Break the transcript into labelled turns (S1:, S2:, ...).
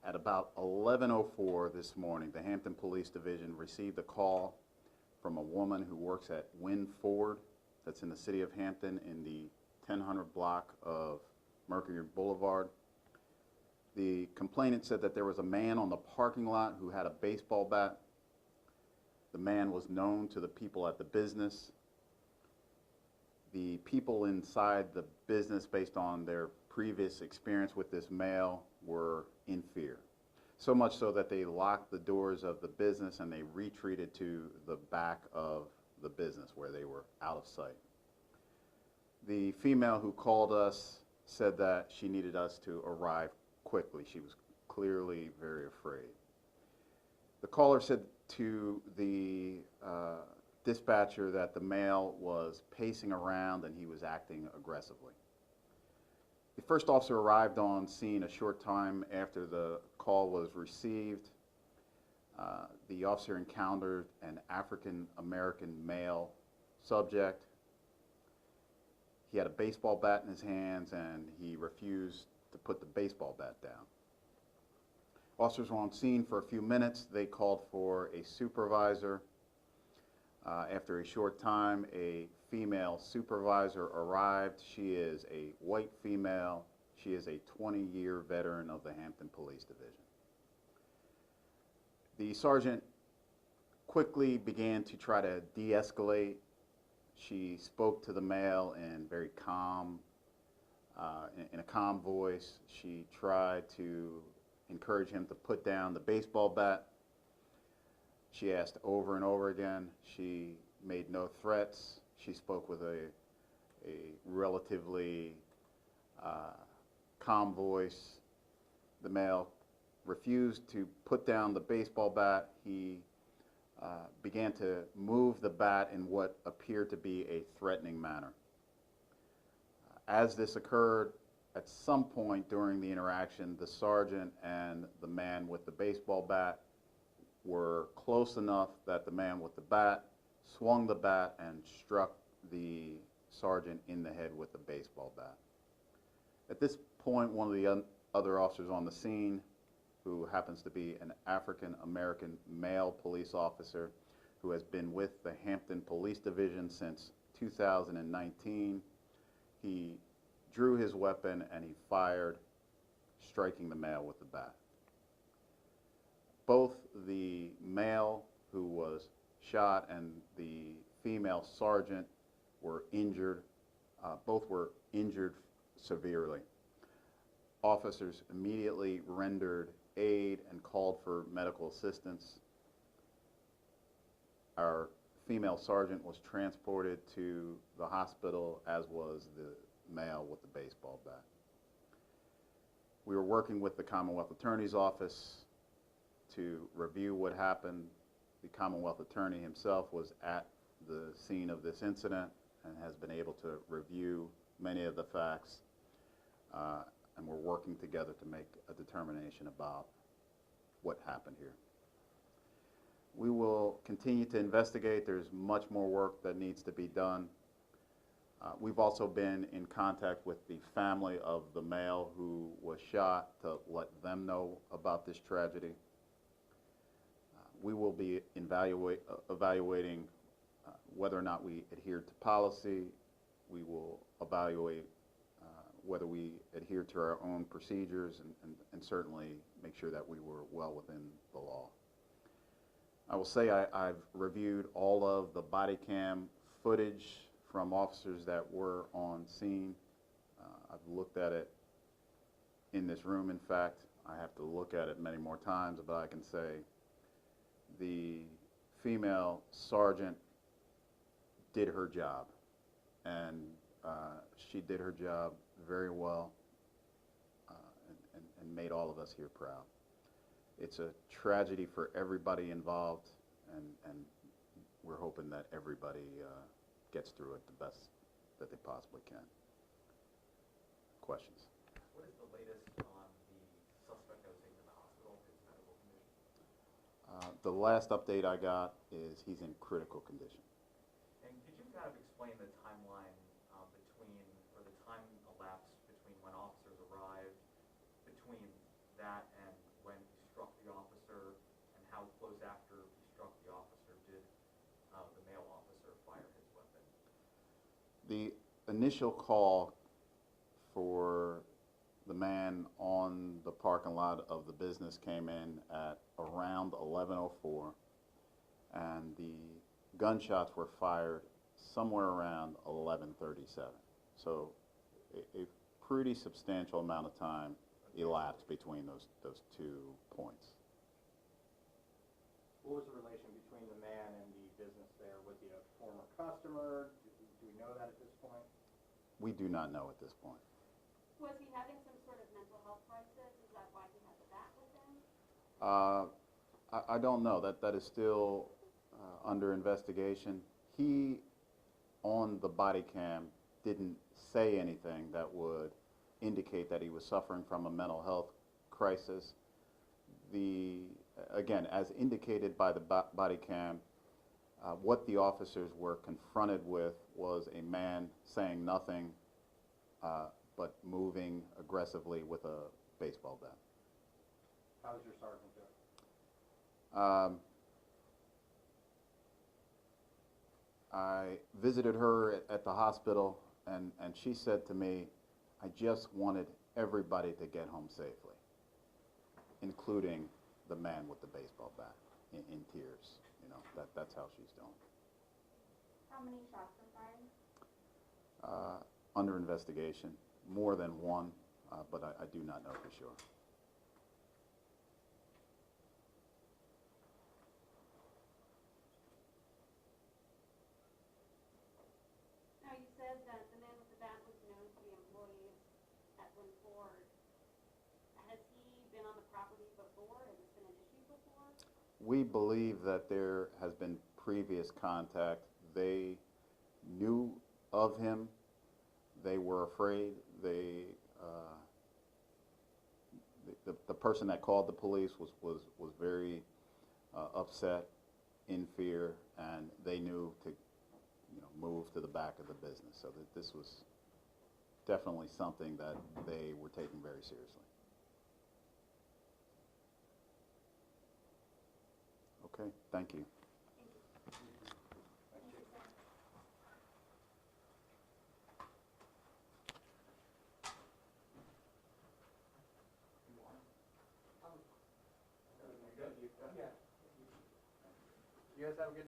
S1: At about 11:04 this morning, the Hampton Police Division received a call from a woman who works at Wynn Ford, that's in the city of Hampton in the 1000 block of Mercury Boulevard. The complainant said that there was a man on the parking lot who had a baseball bat. The man was known to the people at the business. The people inside the business, based on their previous experience with this male, were in fear. So much so that they locked the doors of the business and they retreated to the back of the business where they were out of sight. The female who called us said that she needed us to arrive quickly. She was clearly very afraid. The caller said to the dispatcher that the male was pacing around and he was acting aggressively. The first officer arrived on scene a short time after the call was received. The officer encountered an African-American male subject. He had a baseball bat in his hands and he refused to put the baseball bat down. Officers were on scene for a few minutes. They called for a supervisor. After a short time, a female supervisor arrived. She is a white female. She is a 20-year veteran of the Hampton Police Division. The sergeant quickly began to try to de-escalate. She spoke to the male in very calm, in a calm voice. She tried to encourage him to put down the baseball bat. She asked over and over again. She made no threats. She spoke with a relatively calm voice. The male refused to put down the baseball bat. He began to move the bat in what appeared to be a threatening manner. As this occurred, at some point during the interaction, the sergeant and the man with the baseball bat were close enough that the man with the bat swung the bat and struck the sergeant in the head with the baseball bat. At this point, one of the other officers on the scene, who happens to be an African-American male police officer who has been with the Hampton Police Division since 2019, he drew his weapon and he fired, striking the male with the bat. Both the male who was shot and the female sergeant were injured. Both were injured severely. Officers immediately rendered aid and called for medical assistance. Our female sergeant was transported to the hospital, as was the male with the baseball bat. We were working with the Commonwealth Attorney's Office to review what happened. The Commonwealth Attorney himself was at the scene of this incident and has been able to review many of the facts, and we're working together to make a determination about what happened here. We will continue to investigate. There's much more work that needs to be done. We've also been in contact with the family of the male who was shot to let them know about this tragedy. We will be evaluating whether or not we adhered to policy. We will evaluate whether we adhere to our own procedures and certainly make sure that we were well within the law. I will say I've reviewed all of the body cam footage from officers that were on scene. I've looked at it in this room, in fact. I have to look at it many more times, but I can say the female sergeant did her job, and she did her job very well and made all of us here proud. It's a tragedy for everybody involved, and we're hoping that everybody gets through it the best that they possibly can. Questions?
S2: What is the latest on the suspect that was taken to the hospital, his medical condition?
S1: The last update I got is he's in critical condition.
S2: And could you kind of explain the timeline between, or the time elapsed between when officers arrived, between that and when
S1: The initial call for the man on the parking lot of the business came in at around 11:04, and the gunshots were fired somewhere around 11:37. So a pretty substantial amount of time elapsed between those 2 points.
S3: What was the relation between the man and the business there? Was he a former customer? Do we know that at this point?
S1: We do not know at this point.
S4: Was he having some sort of mental health crisis? Is that why he had the bat with him?
S1: I don't know. That is still under investigation. He, on the body cam, didn't say anything that would indicate that he was suffering from a mental health crisis. Again, as indicated by the body cam, what the officers were confronted with was a man saying nothing but moving aggressively with a baseball bat.
S3: How's your sergeant doing?
S1: I visited her at the hospital, and she said to me, I just wanted everybody to get home safely, including the man with the baseball bat, in tears. You know, that's how she's doing.
S4: How many shots were fired?
S1: Under investigation, more than one, but I do not know for sure.
S4: Now, you said that the man with the bat was known to the employees at Lynn Ford. Has he been on the property before? Has this been an issue before?
S1: We believe that there has been previous contact. They knew of him. They were afraid. The person that called the police was very upset, in fear, and they knew to move to the back of the business. So that this was definitely something that they were taking very seriously. Okay, thank you.
S3: You guys have a good